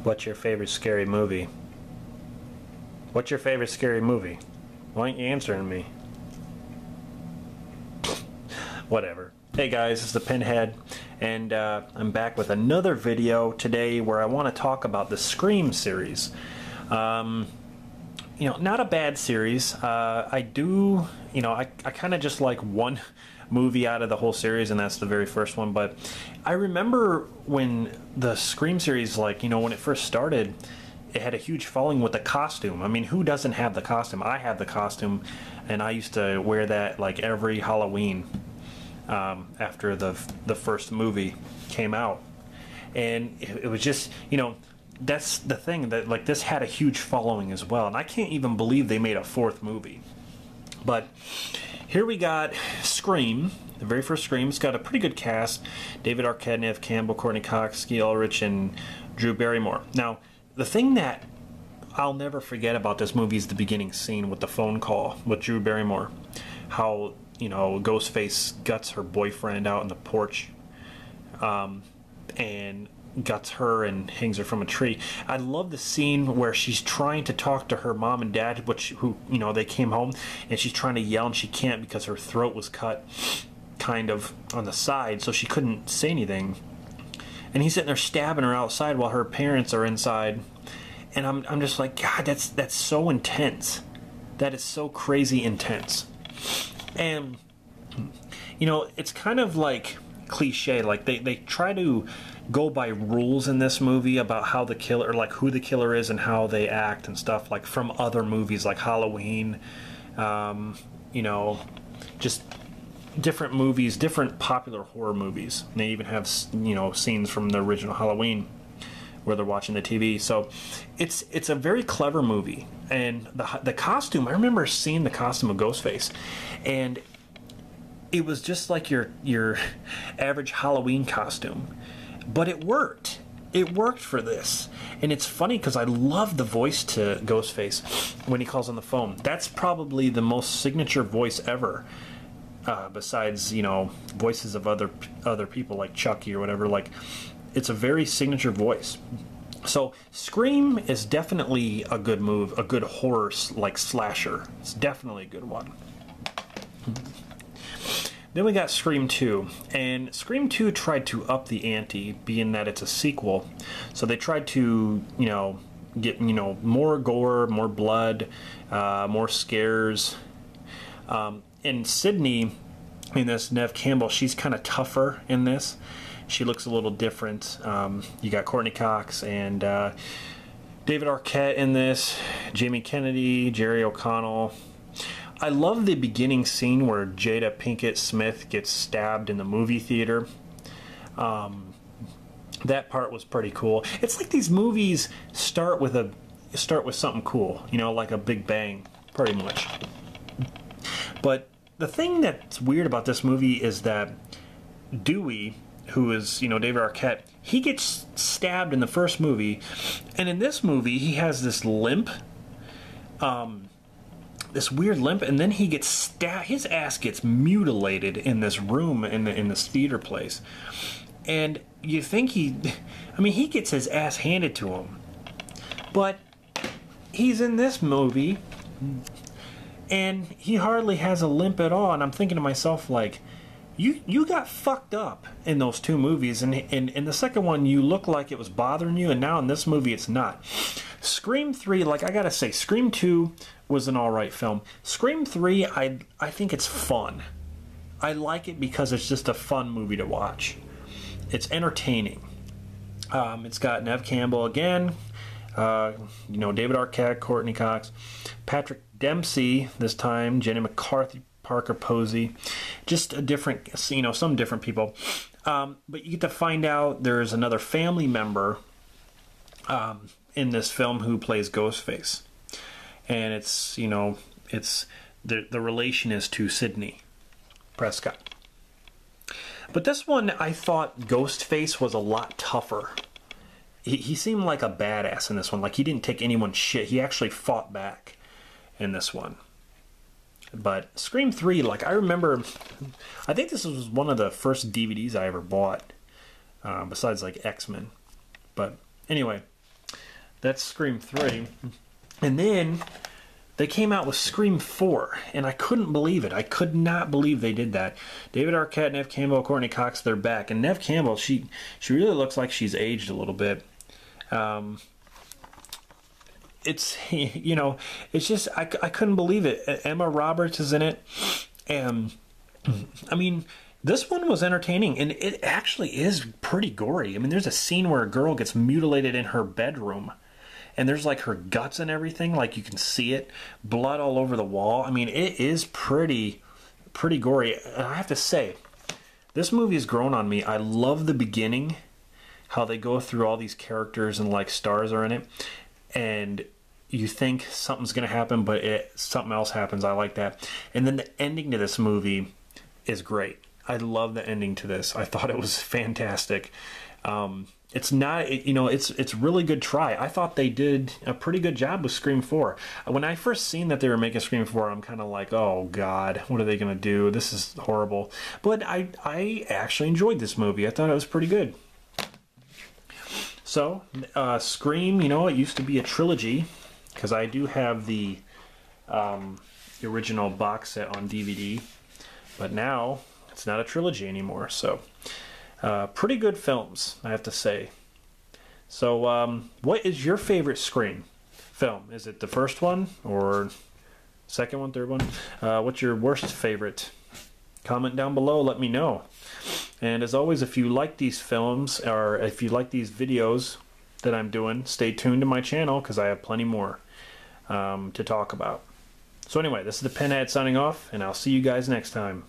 What's your favorite scary movie? What's your favorite scary movie? Why aren't you answering me? Whatever. Hey guys, it's the Pinhead, and I'm back with another video today where I want to talk about the Scream series. You know, not a bad series. I kind of just like one movie out of the whole series, and that's the very first one. But I remember when the Scream series, like, you know, when it first started, it had a huge following with the costume. I mean, who doesn't have the costume? I have the costume, and I used to wear that like every Halloween after the first movie came out. And it was just, you know, that's the thing, that like this had a huge following as well, and I can't even believe they made a fourth movie. But here we got Scream, the very first Scream. It's got a pretty good cast: David Arquette, Neve Campbell, Courtney Cox, Ski Ulrich, and Drew Barrymore. Now, the thing that I'll never forget about this movie is the beginning scene with the phone call with Drew Barrymore. How, you know, Ghostface guts her boyfriend out on the porch, and guts her and hangs her from a tree. I love the scene where she's trying to talk to her mom and dad, who, you know, they came home, and she's trying to yell and she can't because her throat was cut kind of on the side, so she couldn't say anything. And he's sitting there stabbing her outside while her parents are inside. And I'm just like, God, that's so intense. That is so crazy intense. And, you know, it's kind of like cliche. Like they try to go by rules in this movie about how the killer, like who the killer is and how they act and stuff, like from other movies like Halloween, you know, just different movies, different popular horror movies. And they even have, you know, scenes from the original Halloween where they're watching the TV. So it's a very clever movie. And the costume, I remember seeing the costume of Ghostface, and it was just like your average Halloween costume, but it worked. It worked for this. And it's funny because I love the voice to Ghostface when he calls on the phone. That's probably the most signature voice ever, besides, you know, voices of other people like Chucky or whatever. Like, it's a very signature voice. So Scream is definitely a good move, a good horror like slasher. It's definitely a good one. Then we got Scream 2, and Scream 2 tried to up the ante, being that it's a sequel. So they tried to, you know, get, you know, more gore, more blood, more scares. And Sydney, in this, Neve Campbell, she's kind of tougher in this. She looks a little different. You got Courtney Cox and David Arquette in this, Jamie Kennedy, Jerry O'Connell. I love the beginning scene where Jada Pinkett Smith gets stabbed in the movie theater. That part was pretty cool. It's like these movies start with something cool, you know, like a big bang, pretty much. But the thing that's weird about this movie is that Dewey, who is, you know, David Arquette, he gets stabbed in the first movie, and in this movie he has this limp, this weird limp, and then he gets stabbed. His ass gets mutilated in this room in this theater place, and you think he gets his ass handed to him, but he's in this movie and he hardly has a limp at all. And I'm thinking to myself, like, you got fucked up in those two movies, and in the second one you look like it was bothering you, and now in this movie it's not. Scream 3, like, I gotta say, Scream 2 was an alright film. Scream 3, I think it's fun. I like it because it's just a fun movie to watch. It's entertaining. It's got Neve Campbell again, you know, David Arquette, Courtney Cox, Patrick Dempsey this time, Jenny McCarthy, Parker Posey, just a different, you know, some different people. But you get to find out there's another family member in this film who plays Ghostface. And it's, you know, it's the relation is to Sidney Prescott. But this one, I thought Ghostface was a lot tougher. He seemed like a badass in this one. Like, he didn't take anyone's shit. He actually fought back in this one. But Scream 3, like, I remember, I think this was one of the first DVDs I ever bought, besides, like, X-Men. But anyway, That's Scream 3. And then they came out with Scream 4, and I couldn't believe it. I could not believe they did that. David Arquette, Neve Campbell, Courtney Cox, they're back. And Neve Campbell, she really looks like she's aged a little bit. It's, you know, it's just, I couldn't believe it. Emma Roberts is in it. And, I mean, this one was entertaining, and it actually is pretty gory. I mean, there's a scene where a girl gets mutilated in her bedroom. And there's like her guts and everything, like you can see it, blood all over the wall. I mean, it is pretty gory. And I have to say, this movie has grown on me. I love the beginning, how they go through all these characters and like stars are in it, and you think something's gonna happen, but something else happens. I like that. And then the ending to this movie is great. I love the ending to this. I thought it was fantastic. It's not, you know, it's really good try. I thought they did a pretty good job with Scream 4. When I first seen that they were making Scream 4, I'm kind of like, oh God, what are they going to do? This is horrible. But I actually enjoyed this movie. I thought it was pretty good. So, Scream, you know, it used to be a trilogy, because I do have the original box set on DVD. But now, it's not a trilogy anymore, so... pretty good films, I have to say. So, what is your favorite Scream film? Is it the first one, or second one, third one? What's your worst favorite? Comment down below, let me know. And as always, if you like these films, or if you like these videos that I'm doing, stay tuned to my channel, because I have plenty more to talk about. So anyway, this is the Pinhead signing off, and I'll see you guys next time.